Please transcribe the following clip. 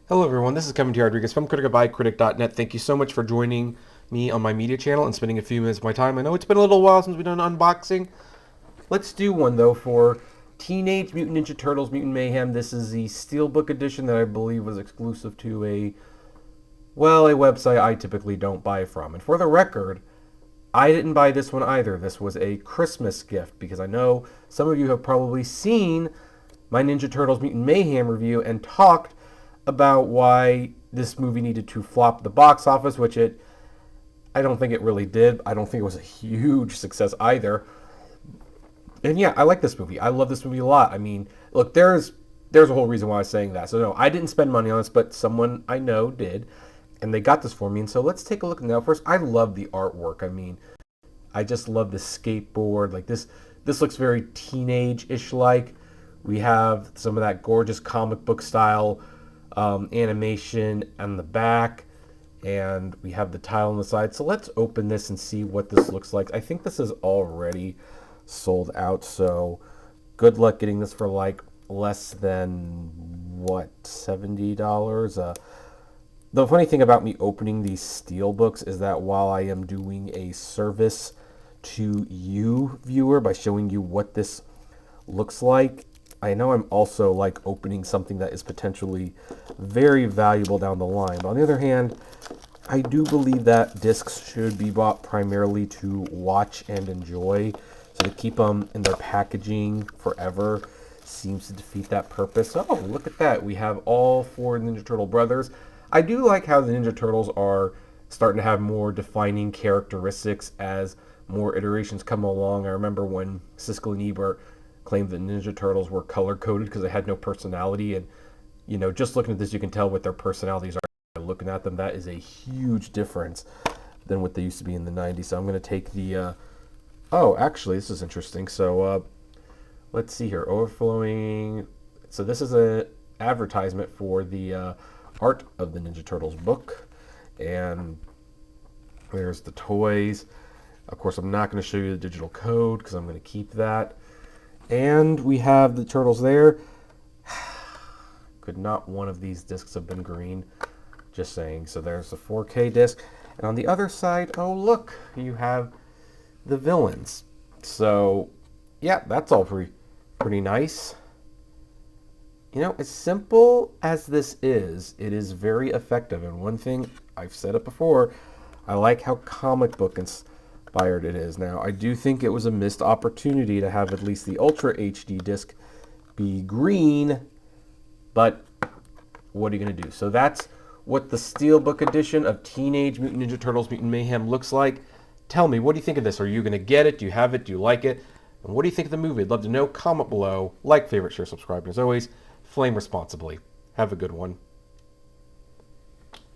Hello everyone, this is Kevin T. Rodriguez from criticalbycritic.net. Thank you so much for joining me on my media channel and spending a few minutes of my time. I know it's been a little while since we've done an unboxing. Let's do one though for Teenage Mutant Ninja Turtles Mutant Mayhem. This is the Steelbook edition that I believe was exclusive to a website I typically don't buy from. And for the record, I didn't buy this one either. This was a Christmas gift because I know some of you have probably seen my Ninja Turtles Mutant Mayhem review and talked about why this movie needed to flop the box office, which I don't think it really did. I don't think it was a huge success either. And yeah, I like this movie. I love this movie a lot. I mean, look, there's a whole reason why I was saying that. So no, I didn't spend money on this, but someone I know did, and they got this for me. And so let's take a look now. First, I love the artwork. I mean, I just love the skateboard. Like this looks very teenage-ish like. We have some of that gorgeous comic book style animation on the back, and we have the tile on the side. So let's open this and see what this looks like. I think this is already sold out, so good luck getting this for like less than what, $70. The funny thing about me opening these steel books is that while I am doing a service to you, viewer, by showing you what this looks like, I know I'm also like opening something that is potentially very valuable down the line. But on the other hand, I do believe that discs should be bought primarily to watch and enjoy. So to keep them in their packaging forever seems to defeat that purpose. Oh, look at that. We have all four Ninja Turtle brothers. I do like how the Ninja Turtles are starting to have more defining characteristics as more iterations come along. I remember when Siskel and Ebert claimed that Ninja Turtles were color-coded because they had no personality, and you know, just looking at this, you can tell what their personalities are. Looking at them, that is a huge difference than what they used to be in the 90s. So I'm going to take the oh, actually, this is interesting. So let's see here. Overflowing. So this is an advertisement for the art of the Ninja Turtles book, and there's the toys. Of course, I'm not going to show you the digital code because I'm going to keep that. And we have the turtles there. Could not one of these discs have been green? Just saying. So there's the 4K disc. And on the other side, oh look, you have the villains. So yeah, that's all pretty nice. You know, as simple as this is, it is very effective. And one thing, I've said it before, I like how comic book inspired it is. Now, I do think it was a missed opportunity to have at least the Ultra HD disc be green, but what are you going to do? So that's what the Steelbook edition of Teenage Mutant Ninja Turtles Mutant Mayhem looks like. Tell me, what do you think of this? Are you going to get it? Do you have it? Do you like it? And what do you think of the movie? I'd love to know. Comment below. Like, favorite, share, subscribe. And as always, flame responsibly. Have a good one.